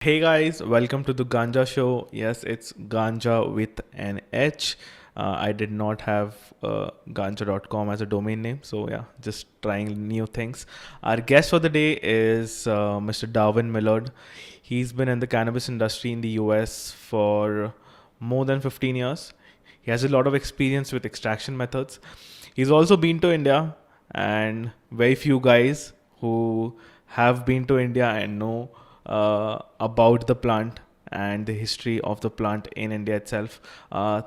Hey guys, welcome to the Ganjha Show. Yes, it's Ganjha with an H. I did not have ganjha.com as a domain name, so yeah, just trying new things. Our guest for the day is Mr. Darwin Millard. He's been in the cannabis industry in the US for more than 15 years. He has a lot of experience with extraction methods. He's also been to India, and very few guys who have been to India and know about the plant and the history of the plant in India itself.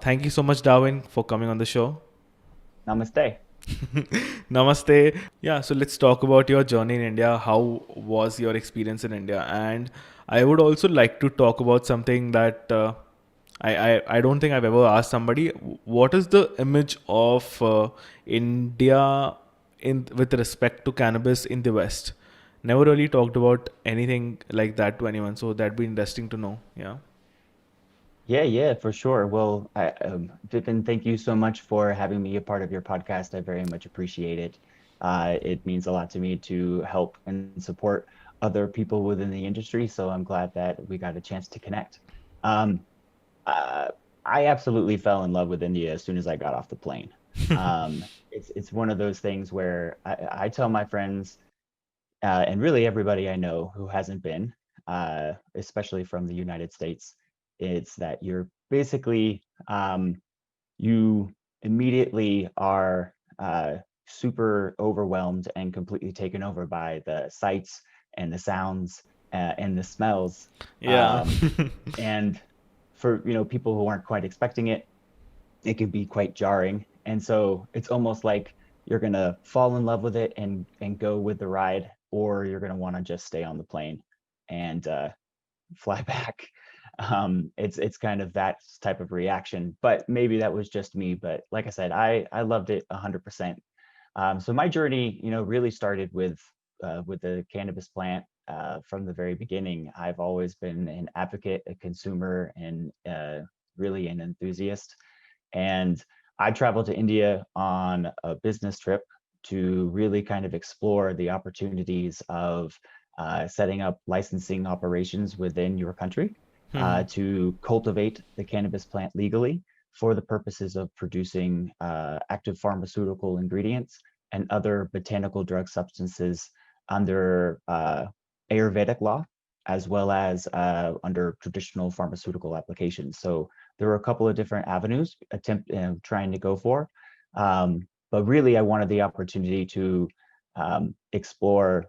Thank you so much, Darwin, for coming on the show. Namaste. Namaste. Yeah, so let's talk about your journey in India. How was your experience in India? And I would also like to talk about something that I don't think I've ever asked somebody. What is the image of India in with respect to cannabis in the West? Never really talked about anything like that to anyone, so that'd be interesting to know. Yeah. Yeah, for sure. Well, Vipin, thank you so much for having me a part of your podcast. I very much appreciate it. It means a lot to me to help and support other people within the industry. So I'm glad that we got a chance to connect. Um, uh, I absolutely fell in love with India as soon as I got off the plane. It's one of those things where I tell my friends and really everybody I know who hasn't been, especially from the United States, it's that you're basically you immediately are super overwhelmed and completely taken over by the sights and the sounds and the smells. Yeah. Um, and for people who aren't quite expecting it, it can be quite jarring. And so it's almost like you're gonna fall in love with it and go with the ride, or you're gonna want to just stay on the plane and fly back. It's kind of that type of reaction, but maybe that was just me. But like I said, I loved it 100%. So my journey, really started with the cannabis plant from the very beginning. I've always been an advocate, a consumer, and really an enthusiast. And I traveled to India on a business trip to really kind of explore the opportunities of setting up licensing operations within your country to cultivate the cannabis plant legally for the purposes of producing active pharmaceutical ingredients and other botanical drug substances under Ayurvedic law, as well as under traditional pharmaceutical applications. So there were a couple of different avenues trying to go for, but really I wanted the opportunity to explore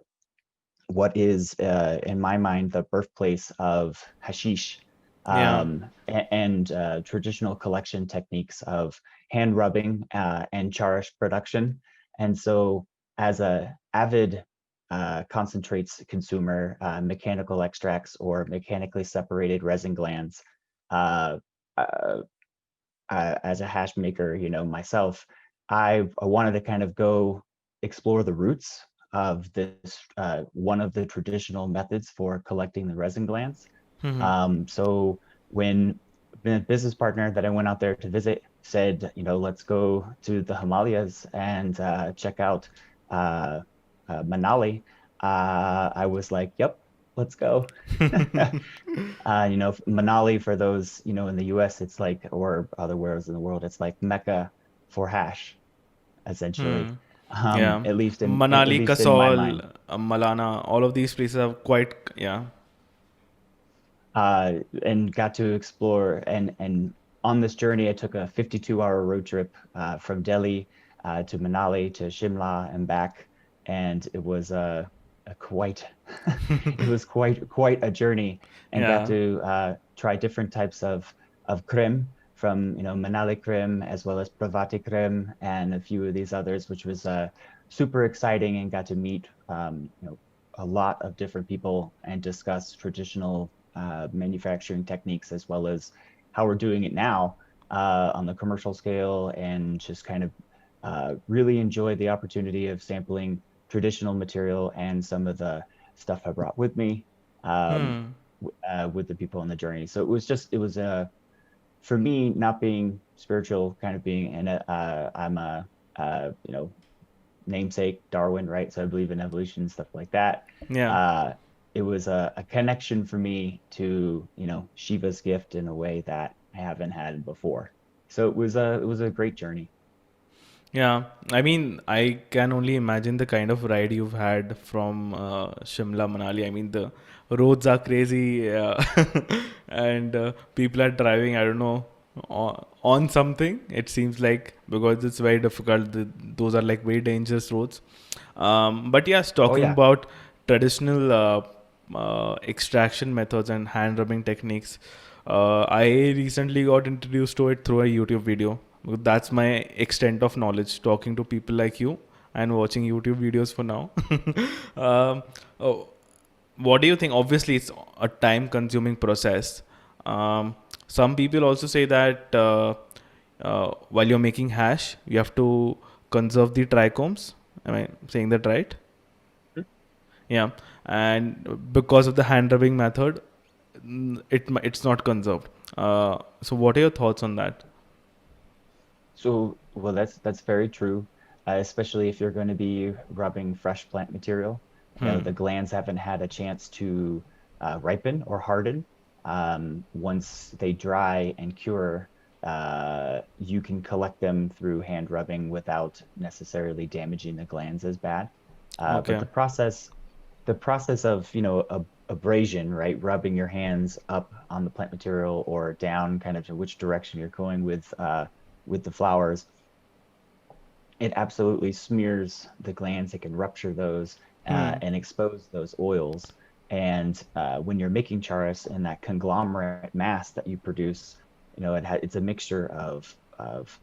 what is, in my mind, the birthplace of hashish Yeah. and traditional collection techniques of hand rubbing and charish production. And so, as a avid concentrates consumer, mechanical extracts or mechanically separated resin glands, uh, uh, as a hash maker, myself, I wanted to kind of go explore the roots of this one of the traditional methods for collecting the resin glands. So when the business partner that I went out there to visit said, let's go to the Himalayas and check out uh, Manali, I was like, yep, let's go. Manali for those, in the US, it's like, or other whereas in the world, it's like Mecca for hash, essentially. Yeah. At Manali, least in my Kasol, mind. Malana, all of these places are quite, yeah. And got to explore and on this journey, I took a 52-hour road trip from Delhi to Manali to Shimla and back, and it was a quite it was quite a journey, and got Yeah. to try different types of krim from Manali krim as well as Pravati krim and a few of these others, which was super exciting, and got to meet a lot of different people and discuss traditional manufacturing techniques as well as how we're doing it now on the commercial scale, and just kind of really enjoyed the opportunity of sampling traditional material and some of the stuff I brought with me with the people on the journey. So it was for me, not being spiritual, kind of being in it. I'm a namesake Darwin, right? So I believe in evolution and stuff like that. Yeah. it was a connection for me to, Shiva's gift in a way that I haven't had before. So it was a great journey. Yeah, I mean, I can only imagine the kind of ride you've had from Shimla, Manali. I mean, the roads are crazy, and people are driving, I don't know, on something. It seems like because it's very difficult. Those are like very dangerous roads. But yes, Oh talking yeah. about traditional extraction methods and hand rubbing techniques, I recently got introduced to it through a YouTube video. That's my extent of knowledge, talking to people like you and watching YouTube videos for now. um, oh, what do you think? Obviously, it's a time consuming process. Some people also say that while you're making hash, you have to conserve the trichomes. Am I saying that right? Yeah, and because of the hand rubbing method, it's not conserved. So, what are your thoughts on that? So, well, that's very true, especially if you're going to be rubbing fresh plant material. The glands haven't had a chance to ripen or harden. Once they dry and cure, you can collect them through hand rubbing without necessarily damaging the glands as bad. But Okay. the process of, abrasion, right, rubbing your hands up on the plant material or down, kind of to which direction you're going with the flowers, it absolutely smears the glands. It can rupture those and expose those oils. And when you're making charas in that conglomerate mass that you produce, it's a mixture of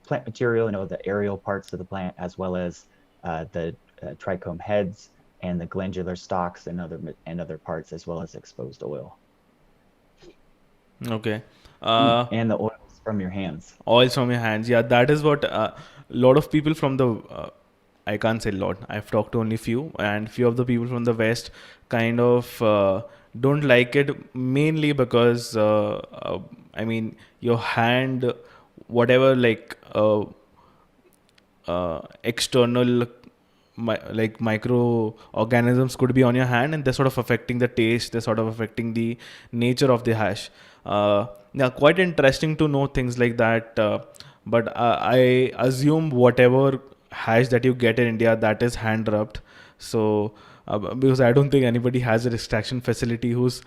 plant material, the aerial parts of the plant, as well as the trichome heads and the glandular stalks and other parts, as well as exposed oil. Okay. Uh, And the oils from your hands. Oils from your hands. Yeah, that is what a lot of people from the. I can't say lot. I've talked to only few, and few of the people from the West kind of don't like it mainly because I mean your hand, whatever like external like microorganisms could be on your hand, and they're sort of affecting the taste, they're sort of affecting the nature of the hash. Yeah, quite interesting to know things like that, but I assume whatever hash that you get in India, that is hand rubbed. So because I don't think anybody has an extraction facility who's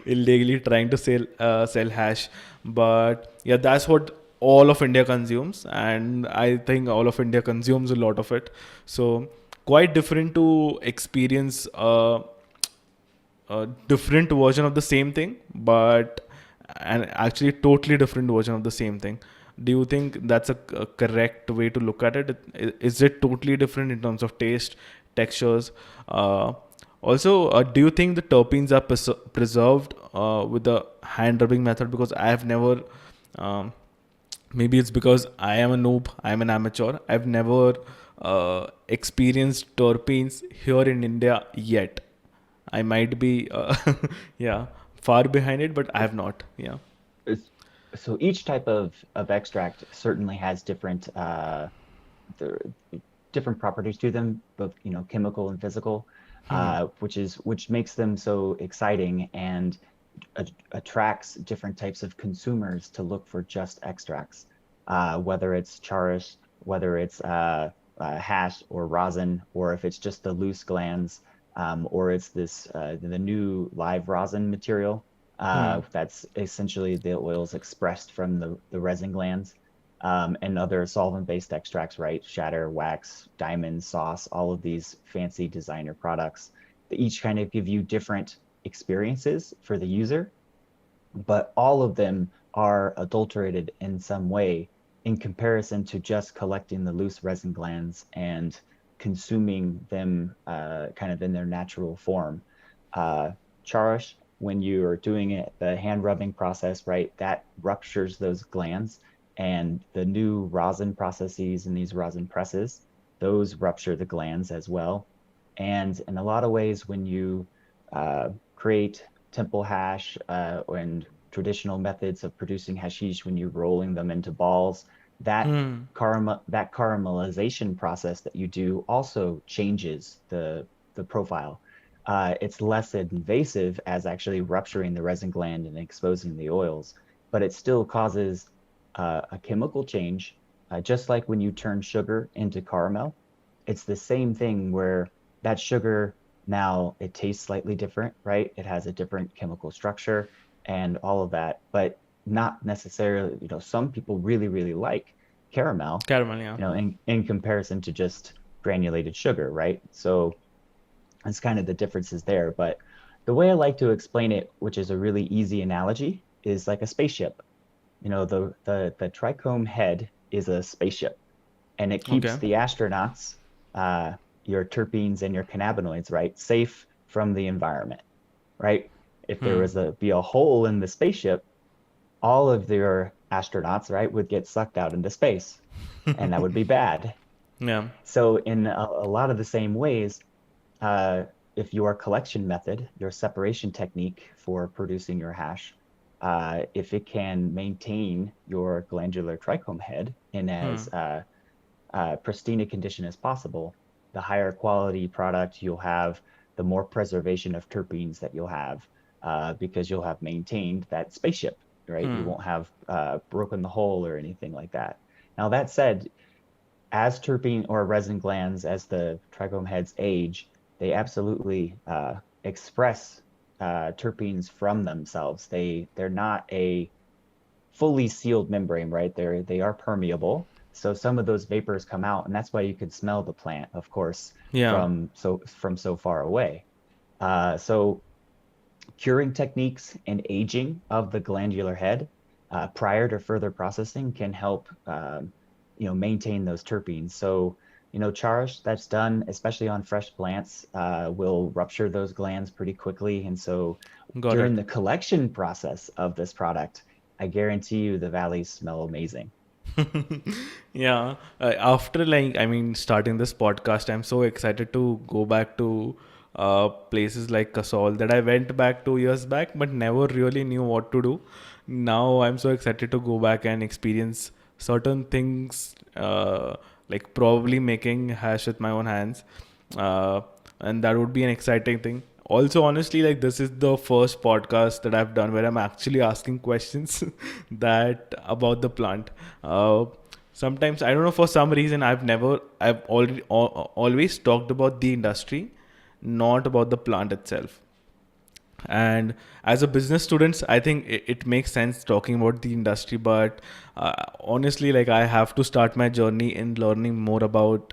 illegally trying to sell hash. But yeah, that's what all of India consumes, and I think all of India consumes a lot of it. So quite different to experience a different version of the same thing, but an actually totally different version of the same thing. Do you think that's a correct way to look at it? Is it totally different in terms of taste, textures? Also, do you think the terpenes are preserved with the hand rubbing method? Because I have never, um, maybe it's because I am a noob, I'm an amateur. I've never experienced terpenes here in India yet. I might be, yeah, far behind it, but I have not. Yeah. It's- So each type of extract certainly has the, different properties to them, both chemical and physical, which makes them so exciting and attracts different types of consumers to look for just extracts, whether it's charas, whether it's hash or rosin, or if it's just the loose glands, or it's the new live rosin material. That's essentially the oils expressed from the resin glands, and other solvent-based extracts, right? Shatter, wax, diamond, sauce, all of these fancy designer products. They each kind of give you different experiences for the user, but all of them are adulterated in some way in comparison to just collecting the loose resin glands and consuming them kind of in their natural form. Charish, when you are doing it, the hand rubbing process, right, that ruptures those glands, and the new rosin processes and these rosin presses, those rupture the glands as well. And in a lot of ways, when you create temple hash and traditional methods of producing hashish, when you're rolling them into balls, that that caramelization process that you do also changes the profile. it's less invasive as actually rupturing the resin gland and exposing the oils, but it still causes a chemical change, just like when you turn sugar into caramel. It's the same thing where that sugar now it tastes slightly different, right? It has a different chemical structure and all of that, but not necessarily, some people really, really like caramel, Caramel, yeah. in comparison to just granulated sugar, right? So that's kind of the differences there. But the way I like to explain it, which is a really easy analogy, is like a spaceship. The trichome head is a spaceship, and it keeps Okay. the astronauts, uh, your terpenes and your cannabinoids, right, safe from the environment, right? If there Hmm. was a be a hole in the spaceship, all of your astronauts, right, would get sucked out into space, and that would be bad. Yeah. So in a lot of the same ways, uh, if your collection method, your separation technique for producing your hash, if it can maintain your glandular trichome head in Hmm. as pristine a condition as possible, the higher quality product you'll have, the more preservation of terpenes that you'll have, because you'll have maintained that spaceship, right? You Hmm. won't have broken the hole or anything like that. Now, that said, as terpene or resin glands, as the trichome heads age, they absolutely express terpenes from themselves. They're not a fully sealed membrane, right? They are permeable. So some of those vapors come out, and that's why you could smell the plant, of course, Yeah. from so far away. So curing techniques and aging of the glandular head prior to further processing can help maintain those terpenes. So charge that's done, especially on fresh plants, will rupture those glands pretty quickly. And so Got during it. the collection process of this product, I guarantee you the valleys smell amazing. Yeah. After like, I mean, starting this podcast, I'm so excited to go back to places like Kasol that I went back 2 years back, but never really knew what to do. Now I'm so excited to go back and experience certain things, like probably making hash with my own hands. Uh, and that would be an exciting thing. Also, honestly, like this is the first podcast that I've done where I'm actually asking questions that about the plant. Uh, Sometimes I don't know, for some reason I've always talked about the industry, not about the plant itself. And as a business students, I think it makes sense talking about the industry, but honestly, like I have to start my journey in learning more about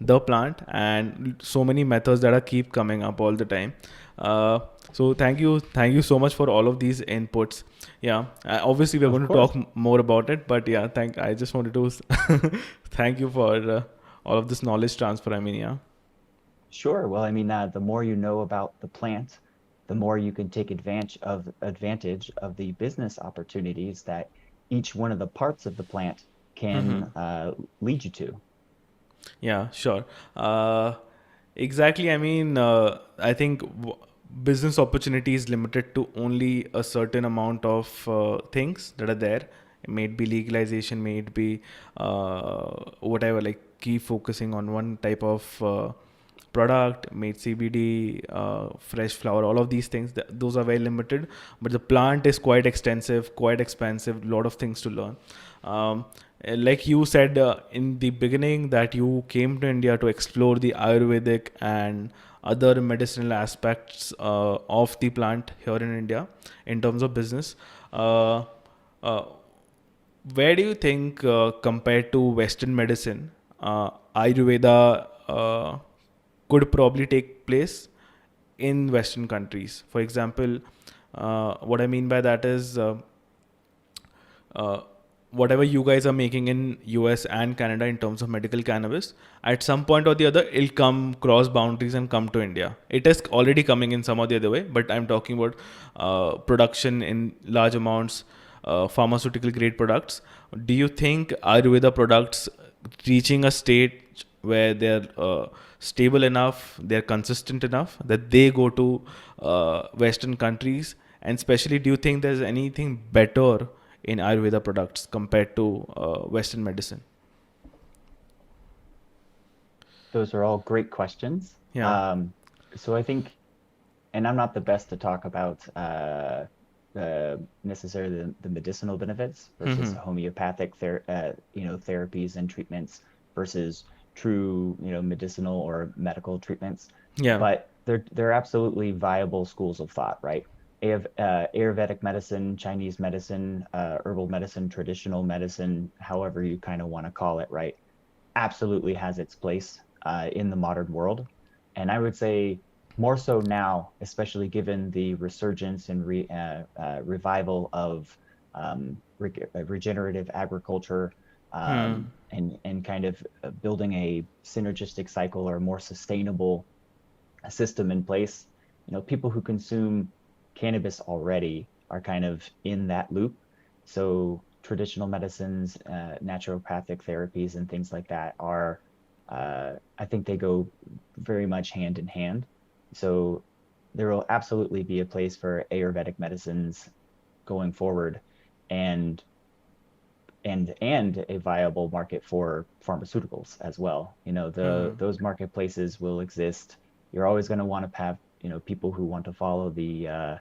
the plant, and so many methods that are keep coming up all the time. uh, so thank you so much for all of these inputs. Yeah, obviously we're Of going to course. talk more about it, but yeah, I just wanted to thank you for all of this knowledge transfer, I mean, yeah. Sure. Well, I mean, the more you know about the plant, the more you can take advantage of the business opportunities that each one of the parts of the plant can lead you to. Yeah, sure. Uh, exactly. I mean, I think business opportunity is limited to only a certain amount of things that are there. It may be legalization, may it be whatever, like keep focusing on one type of product, made CBD, fresh flower, all of these things, those are very limited. But the plant is quite extensive, quite expensive, lot of things to learn. Um, like you said in the beginning, that you came to India to explore the Ayurvedic and other medicinal aspects of the plant here in India in terms of business. Uh, uh, where do you think, compared to Western medicine, Ayurveda could probably take place in Western countries? For example, what I mean by that is, uh, whatever you guys are making in US and Canada in terms of medical cannabis, at some point or the other, it'll come cross boundaries and come to India. It is already coming in some or the other way, but I'm talking about production in large amounts, pharmaceutical grade products. Do you think Ayurveda products reaching a state where they're stable enough, they're consistent enough that they go to Western countries? And especially, do you think there's anything better in Ayurveda products compared to Western medicine? Those are all great questions. Yeah. So I think, and I'm not the best to talk about necessarily the medicinal benefits versus Mm-hmm. homeopathic therapies and treatments versus true, medicinal or medical treatments. Yeah. But they're absolutely viable schools of thought, right? Ayurvedic medicine, Chinese medicine, herbal medicine, traditional medicine, however you kind of want to call it, right? Absolutely has its place in the modern world. And I would say more so now, especially given the resurgence and revival of regenerative agriculture, Hmm. and kind of building a synergistic cycle or a more sustainable system in place. People who consume cannabis already are kind of in that loop. So traditional medicines, naturopathic therapies, and things like that I think they go very much hand in hand. So there will absolutely be a place for Ayurvedic medicines going forward, and and a viable market for pharmaceuticals as well. Hmm. Those marketplaces will exist. You're always going to want to have, people who want to follow uh,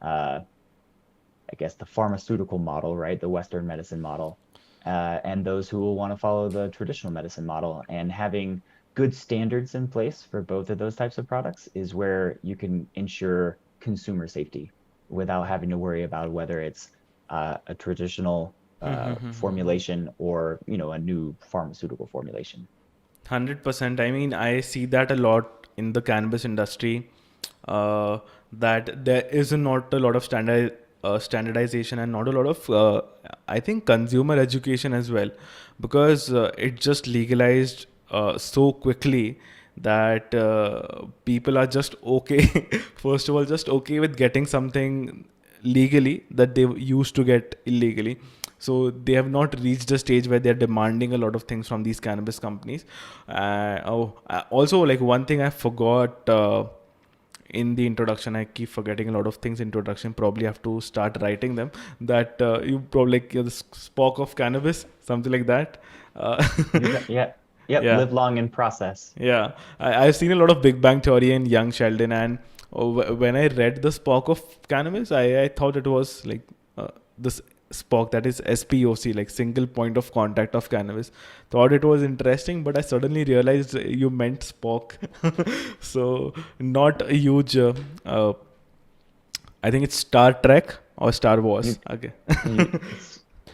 I guess the pharmaceutical model, right? The Western medicine model, and those who will want to follow the traditional medicine model. And having good standards in place for both of those types of products is where you can ensure consumer safety without having to worry about whether it's a traditional Hmm. formulation or, a new pharmaceutical formulation. 100%. I mean, I see that a lot in the cannabis industry, uh, that there is not a lot of standardization and not a lot of, I think, consumer education as well, because it just legalized so quickly that people are just okay, first of all, just okay with getting something legally that they used to get illegally. So they have not reached the stage where they're demanding a lot of things from these cannabis companies. Also, like, one thing I forgot in the introduction, I keep forgetting a lot of things in introduction, probably have to start writing them, that you probably, like, the spock of cannabis, something like that. uh, Yeah. Yep. yeah. Live long and process. Yeah, I've seen a lot of Big Bang Theory and Young Sheldon, and when I read the Spock of cannabis, I thought it was like this Spock, that is SPOC, like single point of contact of cannabis. Thought it was interesting, but I suddenly realized you meant Spock. So not a huge. I think it's Star Trek or Star You, Wars. Okay.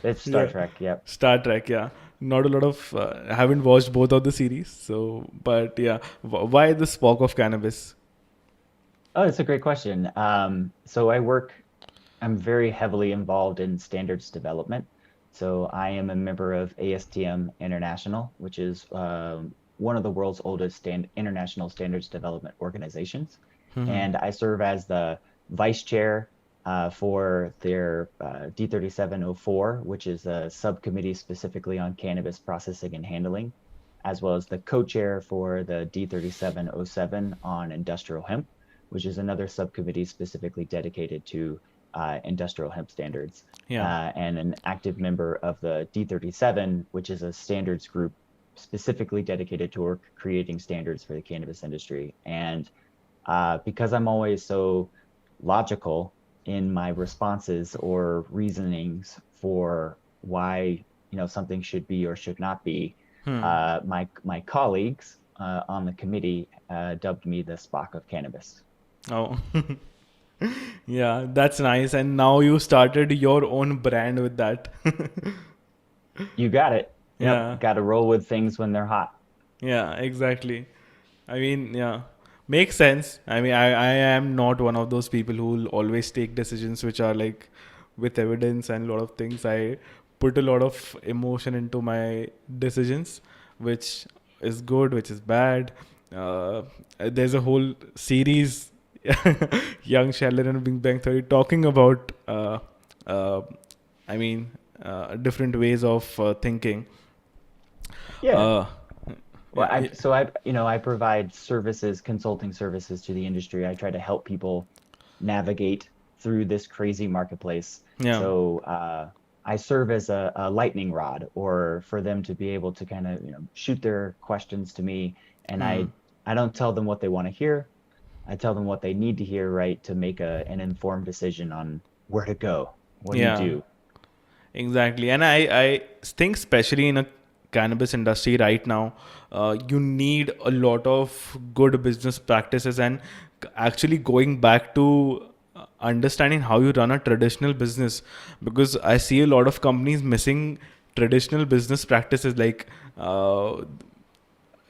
it's Star Yeah, Trek. Yep. Star Trek. Yeah, not a lot of. I haven't watched both of the series, so but yeah, why the Spock of cannabis? Oh, it's a great question. I'm very heavily involved in standards development. So I am a member of ASTM International, which is one of the world's oldest international standards development organizations. Hmm. And I serve as the vice chair for their D3704, which is a subcommittee specifically on cannabis processing and handling, as well as the co-chair for the D3707 on industrial hemp, which is another subcommittee specifically dedicated to industrial hemp standards, Yeah. and an active member of the D37, which is a standards group specifically dedicated to creating standards for the cannabis industry. And because I'm always so logical in my responses or reasonings for why, something should be or should not be, Hmm. my colleagues on the committee dubbed me the Spock of cannabis. Oh. Yeah, that's nice. And now you started your own brand with that. You got it. Yep, Yeah. got to roll with things when they're hot. Yeah, exactly. I mean, yeah, makes sense. I mean, I am not one of those people who will always take decisions which are like with evidence and a lot of things. I put a lot of emotion into my decisions, which is good, which is bad. Uh, there's a whole series, Young Sheldon and Big Bang Theory, talking about, uh, I mean, different ways of thinking. Yeah. Uh, Well, yeah, yeah, I provide services, consulting services to the industry. I try to help people navigate through this crazy marketplace. yeah. So I serve as a lightning rod, or for them to be able to kind of, shoot their questions to me, and Hmm. I don't tell them what they want to hear. I tell them what they need to hear, right, to make an informed decision on where to go. What do you Yeah. do? Exactly, and I think especially in a cannabis industry right now, you need a lot of good business practices and actually going back to understanding how you run a traditional business, because I see a lot of companies missing traditional business practices like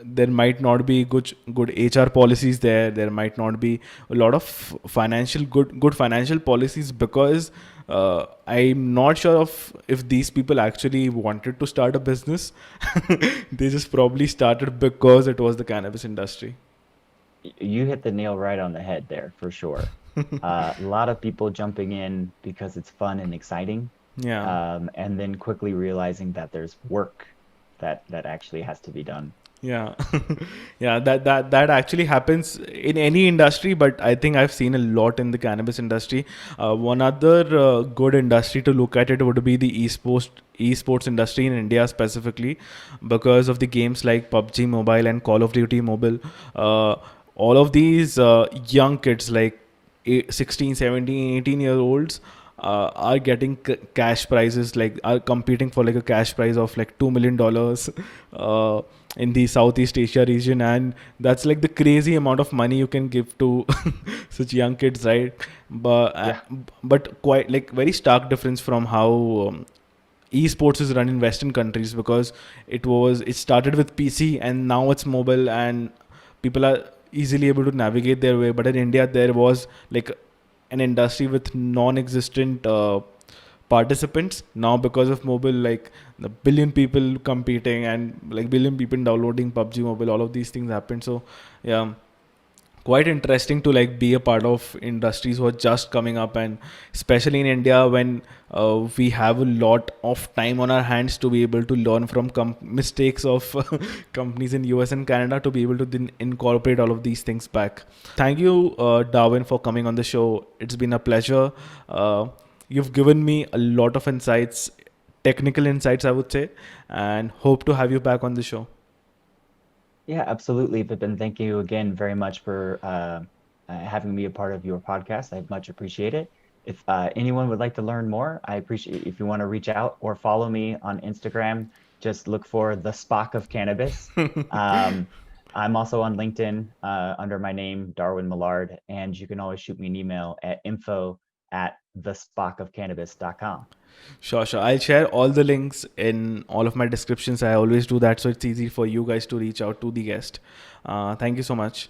there might not be good HR policies there. There might not be a lot of financial good financial policies because I'm not sure of if these people actually wanted to start a business. They just probably started because it was the cannabis industry. You hit the nail right on the head there for sure. A lot of people jumping in because it's fun and exciting, Yeah. and then quickly realizing that there's work that actually has to be done. Yeah, yeah, that actually happens in any industry, but I think I've seen a lot in the cannabis industry. One other good industry to look at it would be the esports industry in India specifically, because of the games like PUBG Mobile and Call of Duty Mobile. Uh, all of these young kids like 16, 17, 18 year olds are getting cash prizes, like are competing for like a cash prize of like $2 million in the Southeast Asia region, and that's like the crazy amount of money you can give to such young kids, right? But Yeah. but quite like very stark difference from how esports is run in Western countries, because it started with PC and now it's mobile and people are easily able to navigate their way. But in India, there was like an industry with non-existent participants. Now because of mobile, like the billion people competing and like billion people downloading PUBG Mobile, all of these things happen. So yeah, quite interesting to like be a part of industries who are just coming up, and especially in India when we have a lot of time on our hands to be able to learn from mistakes of companies in US and Canada, to be able to then incorporate all of these things back. Thank you, Darwin, for coming on the show. It's been a pleasure. You've given me a lot of insights, technical insights, I would say, and hope to have you back on the show. Yeah, absolutely, Vipin. Thank you again very much for having me a part of your podcast. I much appreciate it. If anyone would like to learn more, I appreciate if you want to reach out or follow me on Instagram. Just look for the Spock of Cannabis. Um, I'm also on LinkedIn under my name, Darwin Millard, and you can always shoot me an email at info@thespockofcannabis.com. Sure, sure. I'll share all the links in all of my descriptions. I always do that, so it's easy for you guys to reach out to the guest. Thank you so much.